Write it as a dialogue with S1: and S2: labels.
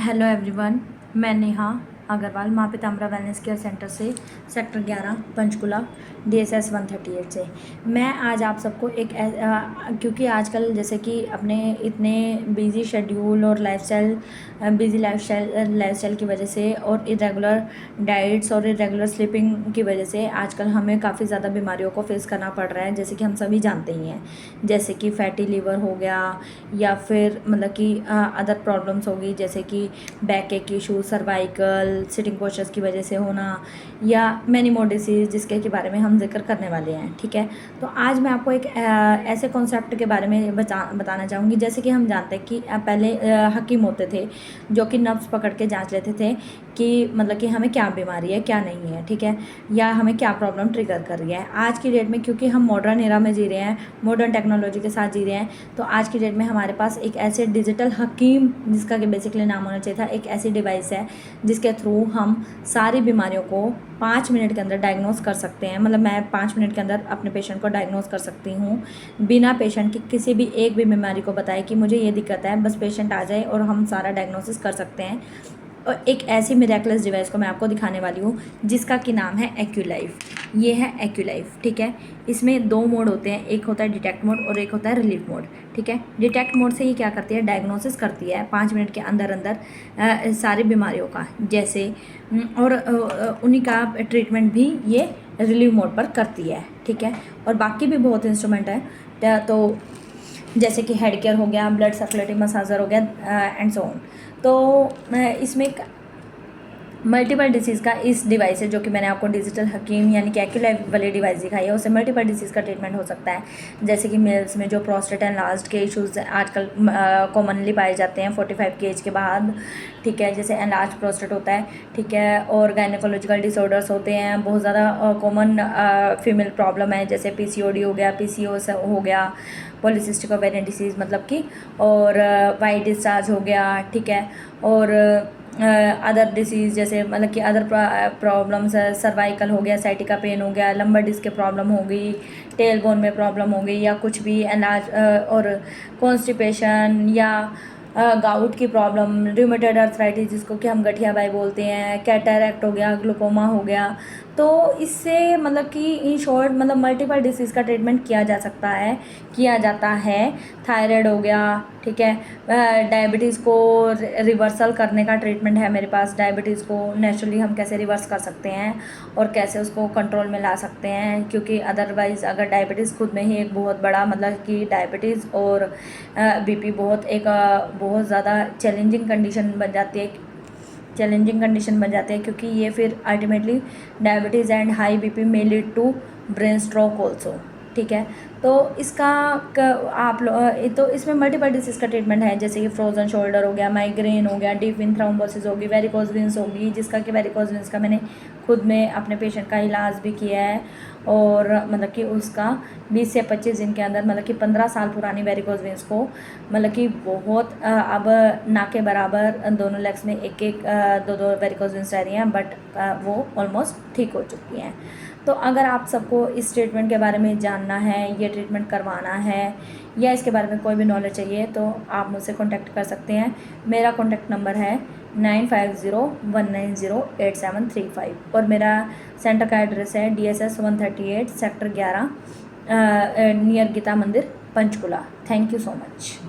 S1: Hello everyone, मैं नेहा अग्रवाल माँ Pitambara wellness care centre से सेक्टर 11 पंचकुला DSS 138 से। मैं आज आप सबको क्योंकि आजकल जैसे कि अपने इतने बिजी शेड्यूल और बिजी लाइफस्टाइल की वजह से और इरेगुलर डाइट्स और इरेगुलर स्लीपिंग की वजह से आजकल हमें काफ़ी ज़्यादा बीमारियों को फेस करना पड़ रहा है, जैसे कि हम सभी जानते ही हैं। जैसे कि फैटी लीवर हो गया या फिर मतलब कि अदर प्रॉब्लम्स होगी, जैसे कि बैक एक इशू, सर्वाइकल, सिटिंग पोस्चर्स की वजह से होना या मैनी मोर डिसीज, जिसके के बारे में हम जिक्र करने वाले हैं। ठीक है, तो आज मैं आपको एक ऐसे कॉन्सेप्ट के बारे में बताना चाहूँगी। जैसे कि हम जानते हैं कि पहले हकीम होते थे जो कि नब्ज पकड़ के जांच लेते थे कि मतलब कि हमें क्या बीमारी है क्या नहीं है, ठीक है, या हमें क्या प्रॉब्लम ट्रिगर कर रही है। आज की डेट में क्योंकि हम मॉडर्न एरा में जी रहे हैं, मॉडर्न टेक्नोलॉजी के साथ जी रहे हैं, तो आज की डेट में हमारे पास एक ऐसे डिजिटल हकीम, जिसका कि बेसिकली नाम होना चाहिए था, एक ऐसी डिवाइस है जिसके थ्रू हम सारी बीमारियों को 5 मिनट के अंदर डायग्नोस कर सकते हैं। मतलब मैं 5 मिनट के अंदर अपने पेशेंट को डायग्नोस कर सकती हूँ बिना पेशेंट की किसी भी एक भी बीमारी को बताए कि मुझे ये दिक्कत है। बस पेशेंट आ जाए और हम सारा डायग्नोसिस कर सकते हैं। और एक ऐसी मिरेकलस डिवाइस को मैं आपको दिखाने वाली हूँ जिसका कि नाम है एक्यूलाइफ। ये है एक्यूलाइफ, ठीक है। इसमें 2 मोड होते हैं, एक होता है डिटेक्ट मोड और एक होता है रिलीफ मोड, ठीक है। डिटेक्ट मोड से ये क्या करती है, डायग्नोसिस करती है 5 मिनट के अंदर अंदर सारी बीमारियों का, जैसे और उन्हीं का ट्रीटमेंट भी ये रिलीव मोड पर करती है, ठीक है। और बाकी भी बहुत इंस्ट्रूमेंट है, तो जैसे कि हेड केयर हो गया, ब्लड सर्कुलेटिंग मसाजर हो गया एंड सो ऑन। तो इसमें मल्टीपल डिसीज़ का इस डिवाइस है जो कि मैंने आपको डिजिटल हकीम यानी कि एक्यूलाइफ वाली डिवाइस दिखाई है, उससे मल्टीपल डिसीज़ का ट्रीटमेंट हो सकता है। जैसे कि मेल्स में जो प्रोस्टेट एंड लास्ट के इश्यूज़ आजकल कॉमनली पाए जाते हैं 45 की एज के बाद, ठीक है, जैसे एनलार्ज प्रोस्टेट होता है, ठीक है, और गायनेकोलॉजिकल डिसऑर्डर्स होते हैं, बहुत ज़्यादा कॉमन फीमेल प्रॉब्लम है, जैसे PCOD हो गया, PCOS हो गया, पॉलीसिस्टिक ओवेरियन डिसीज़ मतलब कि, और वाइट डिस्चार्ज हो गया, ठीक है, और अदर डिसीज़ जैसे मतलब कि अदर प्रॉब्लम्स, सर्वाइकल हो गया, साइटिका पेन हो गया, लंबर डिस्क के प्रॉब्लम हो गई, टेल बोन में प्रॉब्लम हो गई, या कुछ भी एनाज और कॉन्स्टिपेशन या गाउट की प्रॉब्लम, रूमेटॉइड अर्थराइटिस जिसको कि हम गठिया बाई बोलते हैं, कैटरैक्ट हो गया, ग्लूकोमा हो गया। तो इससे मतलब कि इन शॉर्ट मतलब मल्टीपल डिसीज़ का ट्रीटमेंट किया जाता है। थायराइड हो गया, ठीक है, डायबिटीज़ को रिवर्सल करने का ट्रीटमेंट है मेरे पास। डायबिटीज़ को नेचुरली हम कैसे रिवर्स कर सकते हैं और कैसे उसको कंट्रोल में ला सकते हैं, क्योंकि अदरवाइज़ अगर डायबिटीज़ खुद में ही एक बहुत बड़ा मतलब कि डायबिटीज़ और BP बहुत ज़्यादा चैलेंजिंग कंडीशन बन जाती है, क्योंकि ये फिर ultimately diabetes and high BP में lead to brain stroke also, ठीक है। तो तो इसमें मल्टीपल डिसीज़ का ट्रीटमेंट है, जैसे कि फ्रोजन शोल्डर हो गया, माइग्रेन हो गया, डीप वेन थ्रोम्बोसिस होगी, वेरिकोज वेन्स होगी, जिसका कि वेरिकोज वेन्स का मैंने खुद में अपने पेशेंट का इलाज भी किया है, और मतलब कि उसका 20 से 25 दिन के अंदर मतलब कि 15 साल पुरानी वेरिकोज वेन्स को मतलब कि बहुत अब ना के बराबर दोनों लेग्स में एक दो वेरिकोज वेन्स रह रही हैं, बट वो ऑलमोस्ट ठीक हो चुकी हैं। तो अगर आप सबको इस ट्रीटमेंट के बारे में जानना है, ये ट्रीटमेंट करवाना है, या इसके बारे में कोई भी नॉलेज चाहिए, तो आप मुझसे कॉन्टैक्ट कर सकते हैं। मेरा कॉन्टैक्ट नंबर है 9501908735 और मेरा सेंटर का एड्रेस है DSS 138 सेक्टर 11 नियर गीता मंदिर Panchkula. Thank you so much.